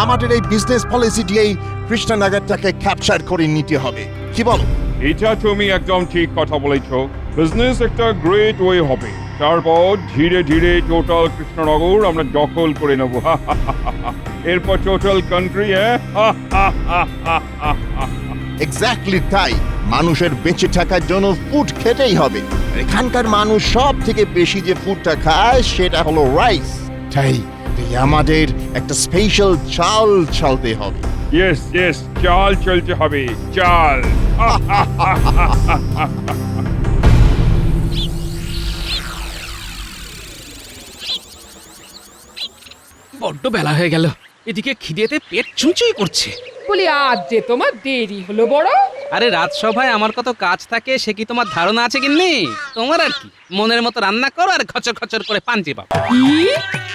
আমাদের এই বিজনেস পলিসিটি এই কৃষ্ণনগরটাকে ক্যাপচার করে নিতে হবে, কি বলো? এটা তুমি একদম ঠিক কথা বলেছো। বিজনেস একটা গ্রেট ওয়ে হবে, তারপর ধীরে ধীরে টোটাল কৃষ্ণনগর আমরা দখল করে নেবো। এরপর টোটাল কান্ট্রি। এক্স্যাক্টলি তাই। মানুষের বেঁচে থাকার জন্য ফুড খেতেই হবে। এখানকার মানুষ সব থেকে বেশি যে ফুডটা খায় সেটা হলো রাইস। তাই আমাদের একটা স্পেশাল চাল চালতে হবে। ইয়েস ইয়েস, চাল চলতে হবে, চাল। বড্ড বেলা হয়ে গেল, এদিকে খিদেতে পেট চুঁচুই করছে। বলি আজ যে তোমার দেরি হলো বড়। আরে রাজসভায় আমার কত কাজ থাকে সে কি তোমার ধারণা আছে গিন্নি? তোমার আর কি, মনের মতো রান্না করো আর খচর খচর করে পান চেপাও। কি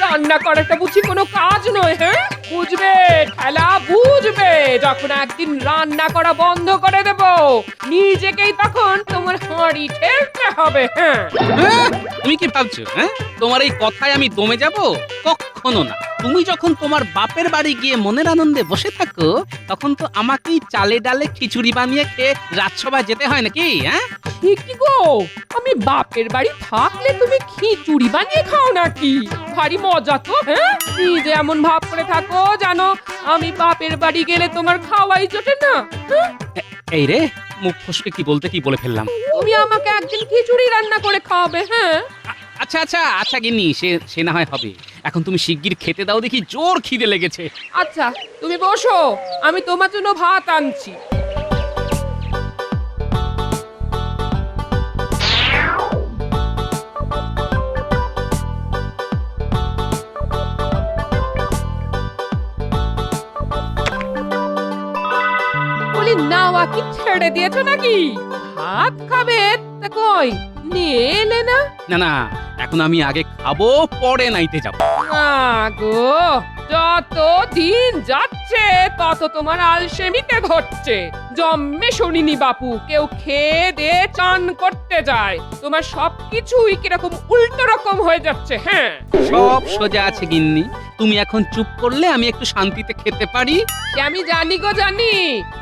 রান্না করাটা বুঝি কোনো কাজ নয়? হ্যাঁ, বুঝবে ঠেলা, বুঝবে যখন একদিন রান্না করা বন্ধ করে দেব নিজেকেই তখন তোমার হাঁড়ি ঠেলতে হবে। হ্যাঁ, তুমি কি ভাবছো তোমার এই কথায় আমি দমে যাব? কখনো না। তুমি যখন তোমার বাপের বাড়ি গিয়ে মনের আনন্দে বসে থাকো তখন তো আমাকেই চালে ডালে খিচুড়ি বানিয়ে খেয়ে রাজসভায় যেতে হয় নাকি? কি গো, আমি বাপের বাড়ি থাকলে তুমি খিচুড়ি বানিয়ে খাও নাকি? ভারী মজা তো। হ্যাঁ, নিজে এমন ভাব করে থাকো জানো আমি বাপের বাড়ি গেলে তোমার খাওয়াই জোটে না। হ্যাঁ? এই রে, মুখ ফসকে কি বলতে কি বলে ফেললাম। তুমি আমাকে একদিন খিচুড়ি রান্না করে খাওয়াবে। হ্যাঁ, আচ্ছা আচ্ছা আচ্ছা গিন্নি, সে না হয় হবে। এখন তুমি শিগগির খেতে দাও, দেখি জোর খিদে লেগেছে। আচ্ছা তুমি বসো, আমি তোমার জন্য ভাত আনছি। বলি নাওয়া কি ছেড়ে দিয়েছো নাকি? ভাত খাবে তা কই নিয়ে এলে না? না না, এখন আমি আগে খাবো, পরে নাইতে যাবো। গো, যত দিন যাচ্ছে তত তোমার আলসেমিতে ধরছে। জন্মে শুনিনি বাপু কেউ খেয়ে দে চান করতে যায়। তোমার সবকিছুই কিরকম উল্টো রকম হয়ে যাচ্ছে। হ্যাঁ, সব সোজা আছে গিন্নি, তুমি এখন চুপ করলে আমি একটু শান্তিতে খেতে পারি। সে আমি জানি গো, জানি।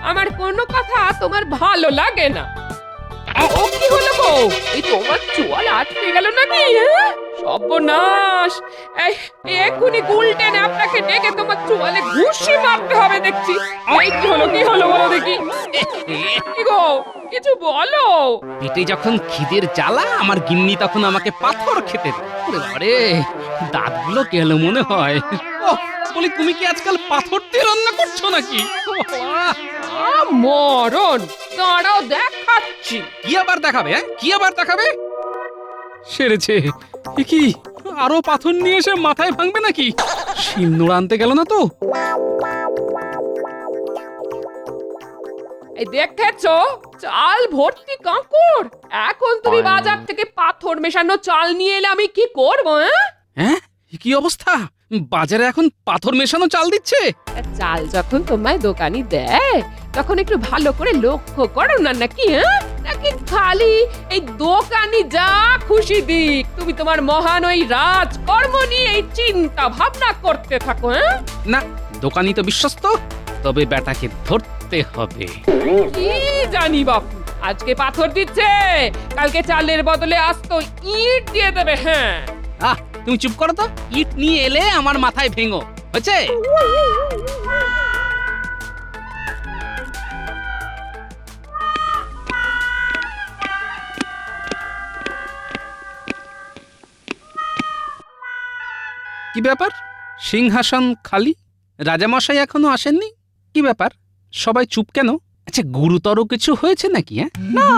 আমার কোনো কথা তোমার ভালো লাগে না। ও কি হলো গো, এই তোমার চোয়াল আটকে গেল নাকি? হ্যাঁ, সর্বনাশ। এই এক্ষুনি গুলটেনে আপনাকে ডেকে তোমার চোয়ালে ঘুষি মারতে হবে দেখছি। এই কি হলো বলো দেখি। কি গো, কিছু বলো। পেটে যখন খিদের জ্বালা আমার গিন্নি তখন আমাকে পাথর খেতে দেয়। ওরে বাবারে, দাঁতগুলো গেল মনে হয়। বলি তুমি কি আজকাল পাথর দিয়ে রান্না করছো নাকি? ও বাবা! মরণ, দাঁড়াও দেখাচ্ছি। কি আবার দেখাবে? কি আবার দেখাবে? সেরেছে। এ কি, আরো পাথর নিয়ে এসে মাথায় ভাঙবে নাকি? শিলনোড়া আনতে গেল না তো? এই দেখেছো, চাল ভর্তি কাঁকড়। এখন তুমি বাজার থেকে পাথর মেশানো চাল নিয়ে এলে আমি কি করবো? হ্যাঁ, কি অবস্থা? বাজারে এখন পাথর মেশানো চাল দিচ্ছে? চাল যখন তোমায় দোকানি দেয় তখন একটু ভালো করে লক্ষ্য করো না নাকি? হ্যাঁ, নাকি খালি এই দোকানি যা খুশি দিক তুমি তোমার মহান ওই রাজকর্ম নিয়ে এই চিন্তা ভাবনা করতে থাকো? হ্যাঁ, না, দোকানি তো বিশ্বস্ত, তবে বেটাকে ধরতে হবে। কি জানি বাপু, আজকে পাথর দিচ্ছে, কালকে চালের বদলে আস্ত ইট দিয়ে দেবে। হ্যাঁ, তুমি চুপ করো তো। ইট নিয়ে এলে আমার মাথায় ভেঙো, হয়েছে? কি ব্যাপার, সিংহাসন খালি, রাজামশাই এখনো আসেননি? কি ব্যাপার, সবাই চুপ কেন? আচ্ছা, গুরুতর কিছু হয়েছে নাকি? না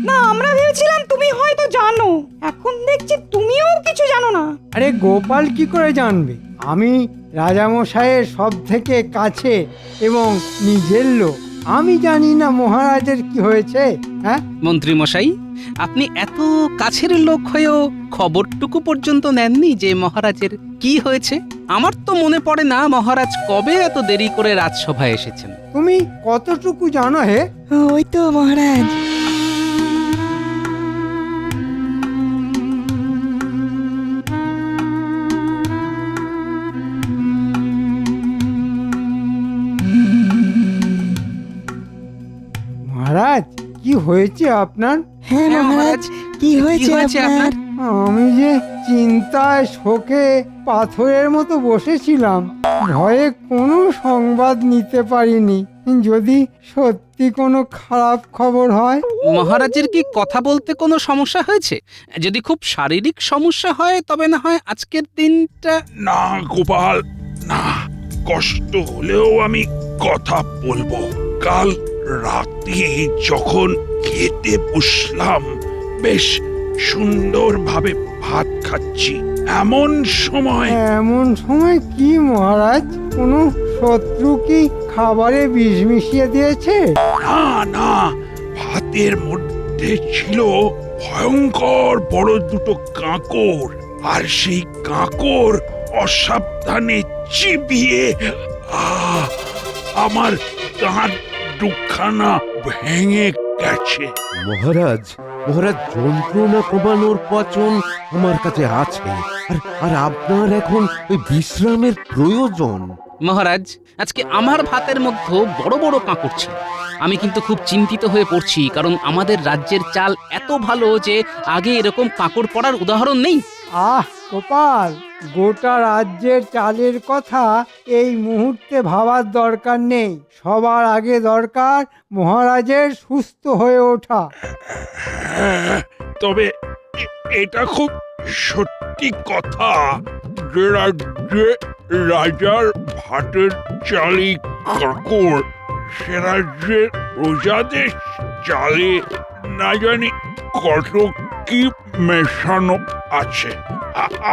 না, আমরা ভেবেছিলাম তুমি হয়তো জানো, এখন দেখছি তুমিও কিছু জানো না। আরে গোপাল কি করে জানবে? আমি রাজামশাইয়ের সব থেকে কাছে এবং নিজের লোক, আমি জানি না মহারাজের কি হয়েছে? হ্যাঁ, মন্ত্রী মশাই, আপনি এত কাছের লোক হয়েও খবরটুকু পর্যন্ত নেননি যে মহারাজের কি হয়েছে? আমার তো মনে পড়ে না মহারাজ কবে এত দেরি করে রাজসভায় এসেছেন। তুমি কতটুকু জানো হে? ওই তো মহারাজ, হয়েছে আপনার? হ্যাঁ মহারাজ কি হয়েছে আপনার? আমি যে চিন্তায় শোকে পাথরের মতো বসেছিলাম, ভয়ে কোনো সংবাদ নিতে পারিনি। যদি সত্যি কোনো খারাপ খবর হয়। মহারাজের কি কথা বলতে কোনো সমস্যা হয়েছে? যদি খুব শারীরিক সমস্যা হয় তবে না হয় আজকের দিনটা। না গোপাল, না, কষ্ট হলেও আমি কথা বলবো। কাল রাতে যখন খেতে বসলাম, বেশ সুন্দরভাবে ভাত খাচ্ছি, এমন সময় এমন সময় কি মহারাজ? কোনো শত্রু কি খাবারে বিষ মিশিয়ে দিয়েছে? না না, ভাতের মধ্যে ছিল ভয়ঙ্কর বড় দুটো কাঁকড়, আর সেই কাঁকড় অসাবধানে চিবিয়ে আমার দাঁত দুখানা ভেঙে গেছে। মহারাজ, মহারাজ, যন্ত্রণা কমানোর পচন আমার কাছে আছে, আর আপনার এখন ওই বিশ্রামের প্রয়োজন। মহারাজ, আজকে আমার ভাতের মধ্যে বড় বড় কাঁকড় ছিল। আমি কিন্তু খুব চিন্তিত হয়ে পড়ছি, কারণ আমাদের রাজ্যের চাল এত ভালো যে আগে এরকম কাঁকড় পড়ার উদাহরণ নেই। আহ গোপাল, গোটা রাজ্যের চালের কথা এই মুহূর্তে ভাবার দরকার নেই। সবার আগে দরকার মহারাজের সুস্থ হয়ে ওঠা। হ্যাঁ, তবে এটা খুব সত্যি কথা যে রাজ্যে রাজার ভাতের চালি কাঁকড়, সে রাজ্যের প্রজাদের চালে না জানি কত কি মেশানো আছে।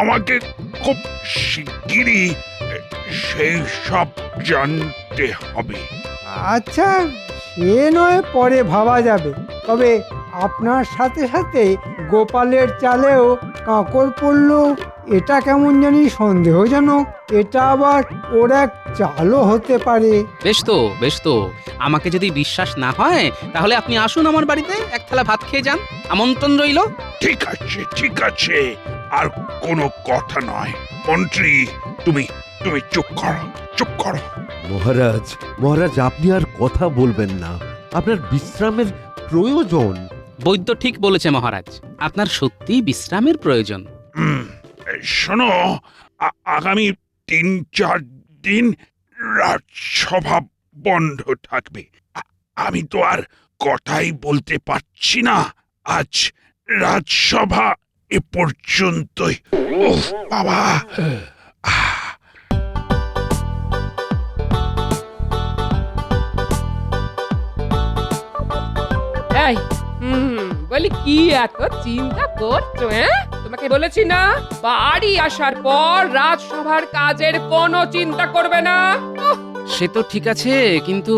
আমাকে খুব শিগগিরই সেই সব জানতে হবে। আচ্ছা, সে নয় পরে ভাবা যাবে, তবে আপনার সাথে সাথে গোপালের চালেও কাঁকড় পড়ল, এটা কেমন জানি সন্দেহজনক। এটা আবার ওর এক চালও হতে পারে। বেশ তো, বেশ তো। আমাকে যদি বিশ্বাস না হয় তাহলে আপনি আসুন আমার বাড়িতে, এক থালা ভাত খেয়ে যান। আমন্ত্রণ রইল। ঠিক আছে, ঠিক আছে, আর কোনো কথা নয়। মন্ত্রী, তুমি তুমি চুপ করো, চুপ করো। মহারাজ, মহারাজ, আপনি আর কথা বলবেন না, আপনার বিশ্রামের প্রয়োজন। বৈদ্য ঠিক বলেছে মহারাজ, আপনার সত্যি বিশ্রামের প্রয়োজন। শোনো, আগামী 3-4 দিন রাজসভা বন্ধ থাকবে। আমি তো আর কথাই বলতে পারছি না। আজ রাজসভা এ পর্যন্তই। ওহ বাবা! এই বলি কি এত চিন্তা করছো? তোমাকে বলেছি না, বাড়ি আসার পর রাজসভার কাজের কোনো চিন্তা করবে না। সে তো ঠিক আছে, কিন্তু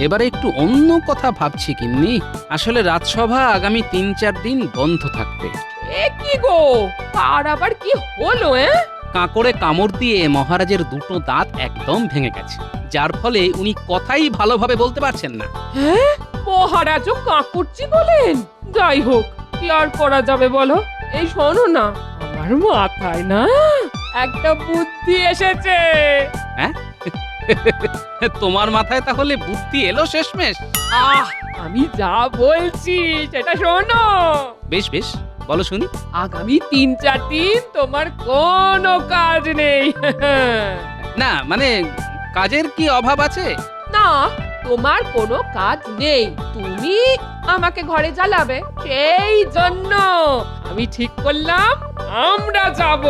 এবারে একটু অন্য কথা ভাবছি গিন্নি। আসলে রাজসভা আগামী 3-4 দিন বন্ধ থাকবে। এ কি গো, আর আবার কি হলো? কাঁকড়ে কামড় দিয়ে মহারাজের দুটো দাঁত একদম ভেঙে গেছে, যার ফলে উনি কথাই ভালোভাবে বলতে পারছেন না। মহারাজও কাঁকুরছি বলেন? যাই হোক, কি আর করা যাবে বলো। এই শোনো না, আমার মাথায় না একটা বুদ্ধি এসেছে। তোমার মাথায় তাহলে বুদ্ধি এলো শেষমেশ? আমি যা বলছি সেটা শোনো। বেশ বেশ, বলো শুনি। আগামী 3-4 দিন তোমার কোনো কাজ নেই। না মানে, কাজের কি অভাব আছে? না, তোমার কোনো কাজ নেই, তুমি আমাকে ঘরে জ্বালাবে, সেই জন্য আমি ঠিক করলাম আমরা যাব।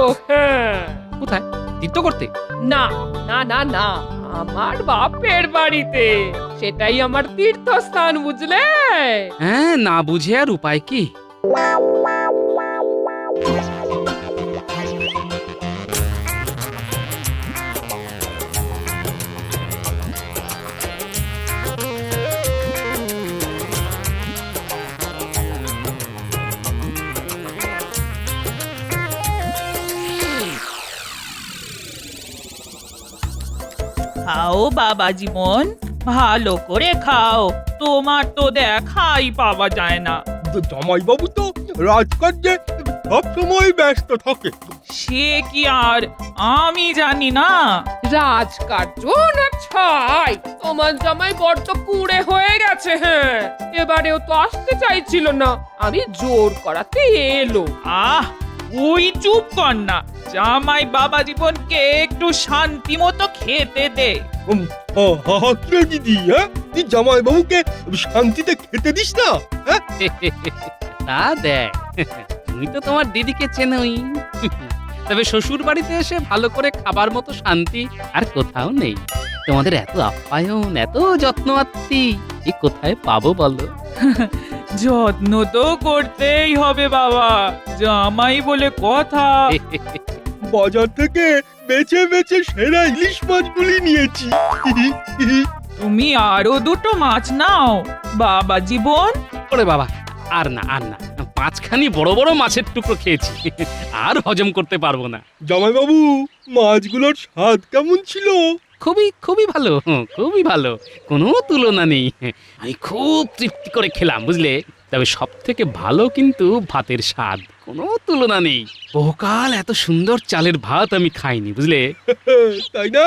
কোথায়? তীর্থ করতে? না না না না, আমার বাপের বাড়িতে। সেটাই আমার তীর্থস্থান, বুঝলে? হ্যাঁ, না বুঝে আর উপায় কি? খাও বাবা জীবন, ভালো করে খাও, তোমার তো দেখাই পাওয়া যায় না। জামাইবাবু তো রাজকার্যে সব সময় ব্যস্ত থাকে। সে কি আর আমি জানি না। রাজকার্য না ছাই, তোমার জামাই বড্ড কুড়ে হয়ে গেছে। হ্যাঁ, এবারেও তো আসতে চাইছিল না, আমি জোর করাতে এলো। আহ তুই চুপ কর না, জামাই বাবা জীবনকে একটু শান্তি মতো খেতে দে। কি দিদি, হ্যাঁ তুই জামাই বাবুকে শান্তিতে খেতে দিস না? হ্যাঁ তা দেখ, তুমি তো তোমার দিদিকে চেনোই। তবে শ্বশুর বাড়িতে এসে ভালো করে খাবার মতো শান্তি আর কোথাও নেই। তোমাদের এত আপ্যায়ন, এত যত্ন আত্মি, এ কোথায় পাবো বলো? যত্ন তো করতেই হবে বাবা, জামাই বলে কথা। বাজার থেকে বেছে বেছে সেরা ইলিশ মাছগুলি নিয়েছি। তুমি আরো দুটো মাছ নাও বাবা জীবন। ওরে বাবা, আর না আর না, 5খানি বড় বড় মাছের টুকরো খেয়েছি, আর হজম করতে পারবো না। জামাই বাবু, মাছগুলোর স্বাদ কেমন ছিল? খুবই খুবই ভালো, খুবই ভালো, কোনো তুলনা নেই। আমি খুব তৃপ্তি করে খেলাম, বুঝলে। তবে সব থেকে ভালো কিন্তু ভাতের স্বাদ, কোনো তুলনা নেই। বহুকাল এত সুন্দর চালের ভাত আমি খাইনি, বুঝলে। তাই না?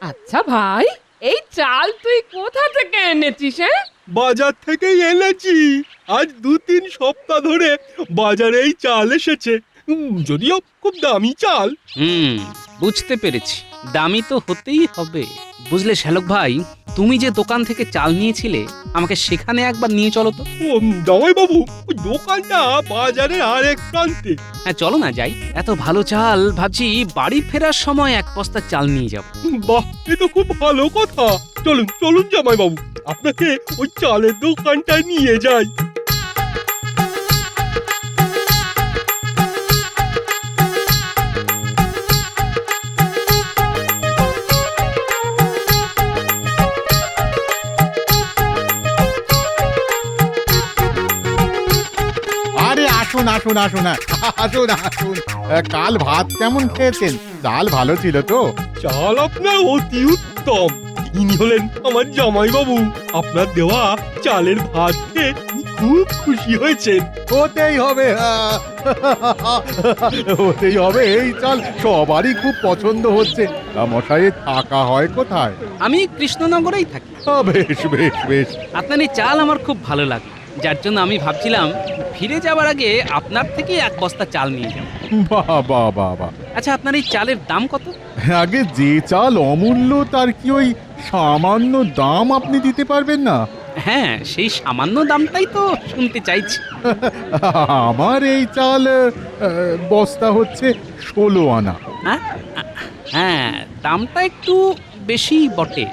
আচ্ছা ভাই, এই চাল তুই কোথা থেকে এনেছিস? হ্যাঁ, বাজার থেকেই এনেছি। আজ 2-3 সপ্তাহ ধরে বাজারে এই চাল এসেছে। যদিও খুব দামি চাল। বুঝতে পেরেছি, দামি তো হতেই হবে। বুঝলে শ্যালক ভাই, তুমি যে দোকান থেকে চাল নিয়েছিলে, আমাকে সেখানে একবার নিয়ে চলো তো। জামাই বাবু, ওই দোকানটা বাজারের আরেক প্রান্তে। হ্যাঁ চলো না, যাই। এত ভালো চাল, ভাবছি বাড়ি ফেরার সময় 1 বস্তা চাল নিয়ে যাব। বাহ, এ তো খুব ভালো কথা। চলুন চলুন জামাই বাবু, আপনাকে ওই চালের দোকানটায় নিয়ে যাই। আরে আসুন আসুন আসুন আসুন আসুন। কাল ভাত কেমন খেয়েছেন? চাল ভালো ছিল তো? চাল আপনার অতি উত্তম। ইনি হলেন আমার জামাই বাবু। আপনার দেওয়া চালের ভাত খেয়ে খুব খুশি হয়েছেন। হতেই হবে, হতেই হবে। এই চাল সবারই খুব পছন্দ হচ্ছে। মশাইয়ের থাকা হয় কোথায়? আমি কৃষ্ণনগরেই থাকি। বেশ বেশ বেশ। আপনার এই চাল আমার খুব ভালো লাগে, যার জন্য আমি ভাবছিলাম ফিরে যাওয়ার আগে আপনার থেকে 1 বস্তা চাল নিয়ে যাব। বাহ বাহ বাহ বাহ। আচ্ছা, আপনার এই চালের দাম কত? আগে যে চাল অমূল্য, তার কি ওই সামান্য দাম আপনি দিতে পারবেন না? হ্যাঁ, সেই সামান্য দামটাই তো শুনতে চাইছি। আমার এই চাল বস্তা হচ্ছে 16 আনা। হ্যাঁ, দামটা একটু বেশি বটে।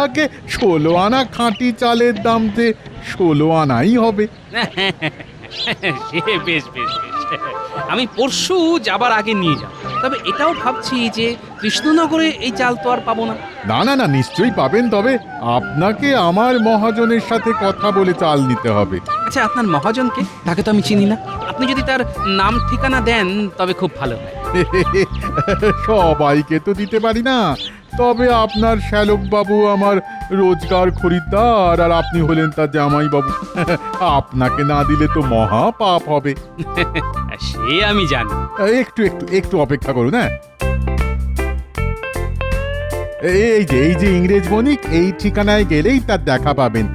আগে 16 আনা খাঁটি চালের দাম যে 16 আনাই হবে। সে বেশ বেশ বেশ, আমি পরশু যাবার আগে নিয়ে যাব। তবে এটাও ভাবছি যে কৃষ্ণনগরে এই চাল তো আর পাবো না। না না না, নিশ্চয়ই পাবেন। তবে আপনাকে আমার মহাজনের সাথে কথা বলে চাল নিতে হবে। আচ্ছা, আপনার মহাজনকে? তাকে তো আমি চিনি না। আপনি যদি তার নাম ঠিকানা দেন তবে খুব ভালো হয়। সবাইকে তো দিতে পারি না। তবে আপনার শ্যালক বাবু আমার রোজগার খরিদ্দার, আর আপনি হলেন তার জামাই বাবু। আপনাকে না দিলে তো মহা পাপ হবে। সে আমি জানি। একটু একটু একটু অপেক্ষা করুন। হ্যাঁ, এই যে ইংরেজ বণিক, এই ঠিকানায় গেলেই তার দেখা পাবেন।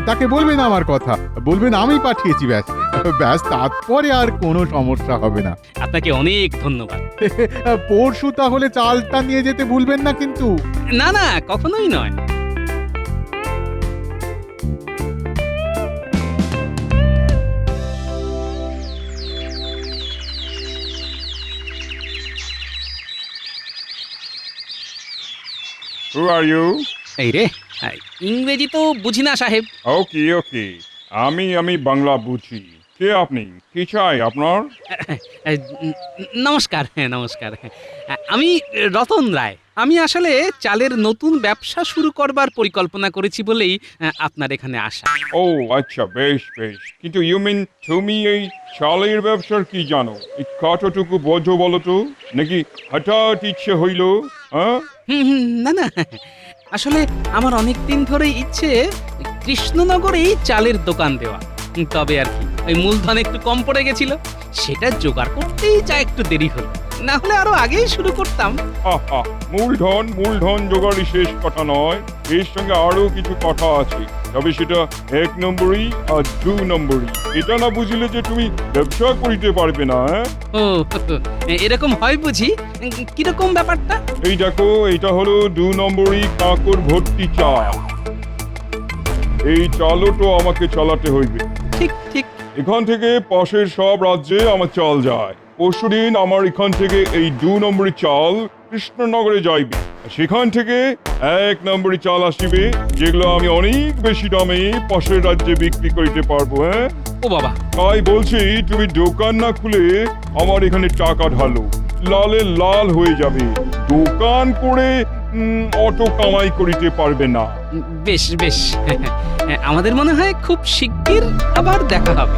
তাকে বলবেন আমার কথা, বলবেন আমি পাঠিয়েছি। ব্যাস ব্যাস, তারপরে আর কোনো সমস্যা হবে না। আপনাকে অনেক ধন্যবাদ। পরশু তাহলে চালটা নিয়ে যেতে ভুলবেন না কিন্তু। না না, কখনোই নয়। Who are you? এই রে, ইংরেজি তো বুঝি না সাহেব। ওকে ওকে, আমি বাংলা বুঝি। কে আপনি? কি চাই আপনার? নমস্কার, হ্যাঁ নমস্কার। আমি রতন রায়। আমি আসলে চালের নতুন ব্যবসা শুরু করবার পরিকল্পনা করেছি বলেই আপনার এখানে আসা। ও আচ্ছা, বেশ বেশ। কিন্তু ইউ মিন তুমি এই চালের ব্যবসার কি জানো? এই কতটুকু বোঝো বলো তো? নাকি হঠাৎ ইচ্ছে হইল? হ্যাঁ, না না, আসলে আমার অনেক দিন ধরেই ইচ্ছে কৃষ্ণনগরেই চালের দোকান দেওয়া। তবে আর কি, ওই মূলধন একটু কম পড়ে গেছিল, সেটা জোগাড় করতেই যা একটু দেরি হলো, না হলে আরো আগেই শুরু করতাম। আহা, মূলধন জোগাড়ি শেষ কথা নয়, এর সঙ্গে আরো কিছু কথা আছে, তবে সেটা 1 নম্বরই আর 2 নম্বরই। এটা না বুঝলে যে তুমি ব্যবসা করিতে পারবে না। ও এরকম হয় বুঝি? কিরকম ব্যাপারটা? এই দেখো, এটা হলো 2 নম্বরই কাঁকর ভর্তি চাল। এই চালও তো আমাকে চালাতে হইবে। ঠিক ঠিক। এখান থেকে পাশের সব রাজ্যে আমার চাল যায়। পরশুদিন আমার এখান থেকে এই 2 নম্বরী চাল কৃষ্ণনগরে যাইবে, সেখান থেকে 1 নম্বরী চাল আসিবে, যেগুলো আমি অনেক বেশি দামে পাশের রাজ্যে বিক্রি করিতে পারবো। ও বাবা, তাই বলছি, তুমি দোকান না খুলে আমার এখানে টাকা ঢালো, লালে লাল হয়ে যাবে। দোকান করে অত কামাই করিতে পারবে না। বেশ বেশ, আমাদের মনে হয় খুব শিগগির আবার দেখা হবে।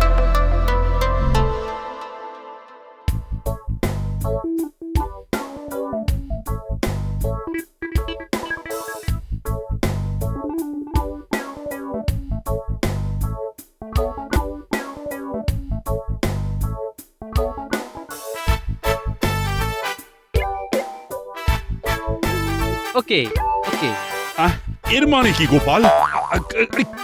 ওকে ওকে। এর মানে কি গোপাল?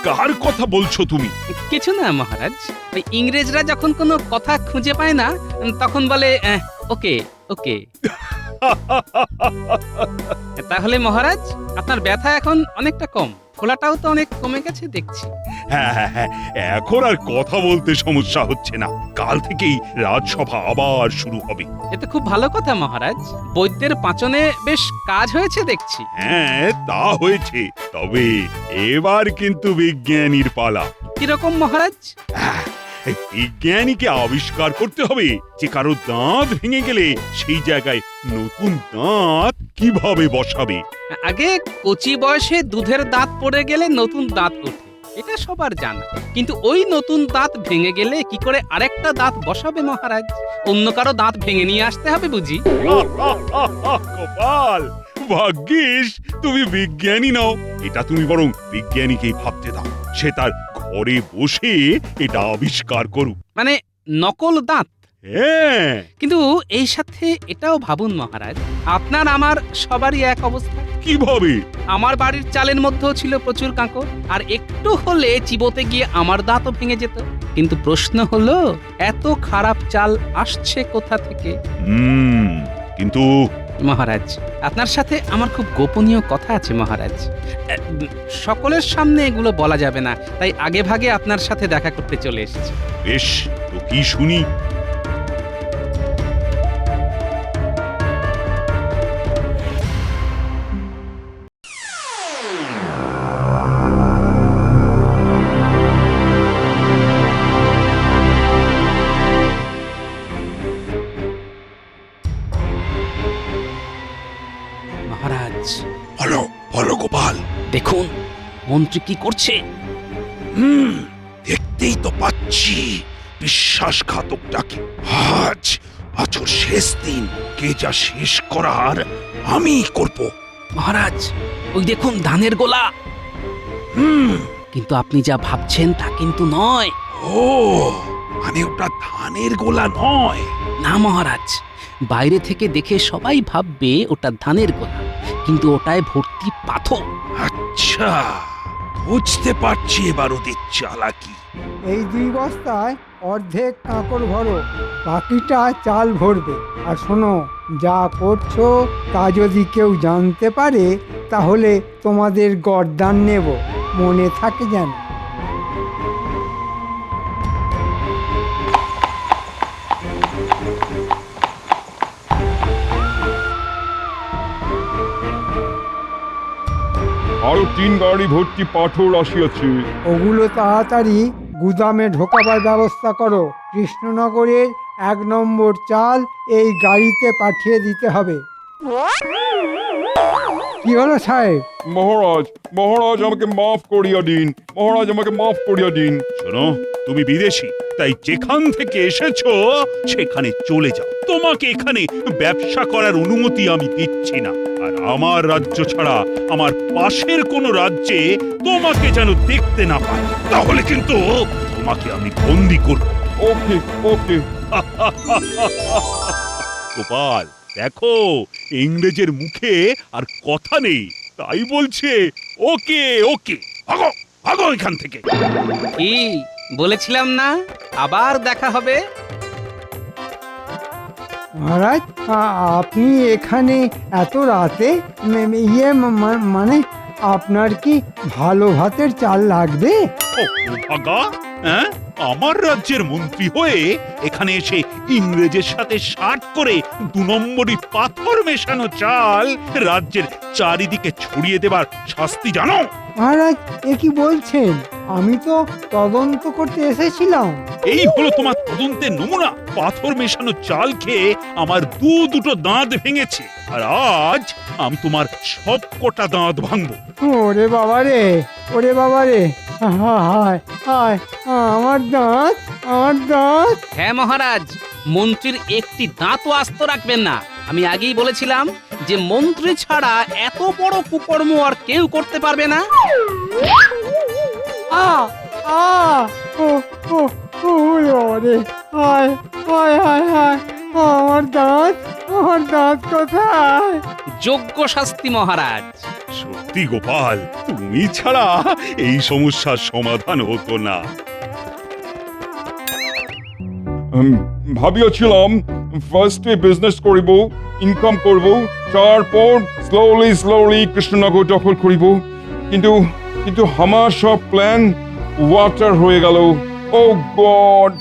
কার কথা বলছো তুমি? কিছু না মহারাজ, ওই ইংরেজরা যখন কোনো কথা খুঁজে পায় না, তখন বলে ওকে ওকে। তাহলে মহারাজ, আপনার ব্যথা এখন অনেকটা কম, ফোলাটাও তো অনেক কমে গেছে দেখছি। হ্যাঁ, এখন আর কথা বলতে সমস্যা হচ্ছে না। কাল থেকেই রাজসভা আবার শুরু হবে। এতে খুব ভালো কথা মহারাজ, বৈদ্যের পাঁচনে বেশ কাজ হয়েছে দেখছি। হ্যাঁ, তা হয়েছে, তবে এবার কিন্তু বিজ্ঞানীর পালা। কিরকম মহারাজ? এই বিজ্ঞানীকে আবিষ্কার করতে হবে যে কারো দাঁত ভেঙে গেলে সেই জায়গায় নতুন দাঁত কিভাবে বসাবে। আগে কচি বয়সে দুধের দাঁত পড়ে গেলে নতুন দাঁত ওঠে, এটা সবার জানা, কিন্তু ওই নতুন দাঁত ভেঙে গেলে কি করে আরেকটা দাঁত বসাবে মহারাজ? অন্য কারো দাঁত ভেঙে নিয়ে আসতে হবে বুঝি? গোপাল, ভাগ্যিস তুমি বিজ্ঞানী নও। এটা তুমি বরং বিজ্ঞানীকেই ভাবতে দাও, সে তার ঘরে বসে এটা আবিষ্কার করুক। মানে নকল দাঁত? হ্যাঁ। কিন্তু এই সাথে এটাও ভাবুন মহারাজ, আপনার আমার সবারই এক অবস্থা। কিভাবে? আমার বাড়ির চালের মধ্যেও ছিল প্রচুর কাঁকর, আর একটু হলে চিবোতে গিয়ে আমার দাঁতও ভেঙে যেত। কিন্তু প্রশ্ন হলো, এত খারাপ চাল আসছে কোথা থেকে? কিন্তু মহারাজ, আপনার সাথে আমার খুব গোপনীয় কথা আছে মহারাজ। সকলের সামনে এগুলো বলা যাবে না, তাই আগে ভাগে আপনার সাথে দেখা করতে চলে এসেছি। বেশ, তো কি শুনি? মহারাজ, বলো গোপাল। দেখুন মন্ত্রী কি করছে। দেখতেই তো পাচ্ছি বিশ্বাসঘাতকটাকে। আজ বছর শেষ দিন, কে যা শেষ করার আমি করব। মহারাজ, ওই দেখুন ধানের গোলা। কিন্তু আপনি যা ভাবছেন তা কিন্তু নয়। ও, মানে ওটা ধানের গোলা নয়? না মহারাজ, বাইরে থেকে দেখে সবাই ভাববে ওটা ধানের গোলা, কিন্তু ওটায় ভর্তি পাথর। আচ্ছা, বুঝতে পারছি এবার ওদের চালাকি। এই 2 বস্তায় অর্ধেক কাঁকড় ভরো, বাকিটা চাল ভরবে। আর শোনো, যা করছো তা যদি কেউ জানতে পারে তাহলে তোমাদের গর্দান নেব, মনে থাকে যেন। আরো 3 গাড়ি ভর্তি পাথর আসিয়াছে। ওগুলো তাড়াতাড়ি গুদামে ঢোকাবার ব্যবস্থা করো। কৃষ্ণনগরের 1 নম্বর চাল এই গাড়িতে পাঠিয়ে দিতে হবে। কি হলো সাহেব? মহারাজ আমাকে মাফ করিয়া দিন, মহারাজ আমাকে মাফ করিয়া দিন। শোনো, তুমি বিদেশি, তাই যেখান থেকে এসেছো সেখানে চলে যাও। তোমাকে এখানে ব্যবসা করার অনুমতি আমি দিচ্ছি না। আর আমার রাজ্য ছাড়া আমার পাশের কোনো রাজ্যে তোমাকে যেন দেখতে না পাই, তাহলে কিন্তু তোমাকে আমি বন্দি করব। ওকে ওকে। গোপাল দেখো, ইংরেজের মুখে আর কথা নেই, তাই বলছে ওকে ওকে। ভাগো ভাগো এখান থেকে। কি বলেছিলাম না আবার দেখা হবে? মহারাজ আপনি এখানে এত রাতে মানে আপনার কি ভালো ভাতের চাল লাগবে? ও ভাগা, হ্যাঁ, আমার রাজ্যের মন্ত্রী হয়ে এখানে এসে ইংরেজের সাথে শার্ট করে 2 নম্বরই পাথর মেশানো চাল রাজ্যের চারিদিকে ছড়িয়ে দেবার শাস্তি জানো? মহারাজ এ কি বলছেন? আমি তো তদন্ত করতে এসেছিলাম। এই হলো তোমার তদন্তের নমুনা। পাথর মেশানো চাল খেয়ে আমার দুটো দাঁত ভেঙেছে, আর আজ আমি তোমার সব কটা দাঁত ভাঙবো। ওরে বাবা রে, ওরে বাবা রে, হায় হায়, আমার দাঁত, আমার দাঁত। হ্যাঁ মহারাজ, মন্ত্রীর একটি দাঁতও আস্ত রাখবেন না। আমি আগেই বলেছিলাম যে মন্ত্রী ছাড়া এত বড় কুকর্ম আর কেউ করতে পারবে না। আ আ ও ও ও রে, হায় হায় হায় হায়, আমার দাঁত, আমার দাঁত কোথায়? যোগ্য শাস্তি মহারাজ। সত্যি গোপাল, তুমি ছাড়া এই সমস্যার সমাধান হতো না। ভাবিয়েছিলাম ফার্স্টে বিজনেস করিব, ইনকাম করব, তারপর স্লোলি কৃষ্ণনগর দখল করিব, কিন্তু কিন্তু আমার সব প্ল্যান ওয়াটার হয়ে গেল। ও গড!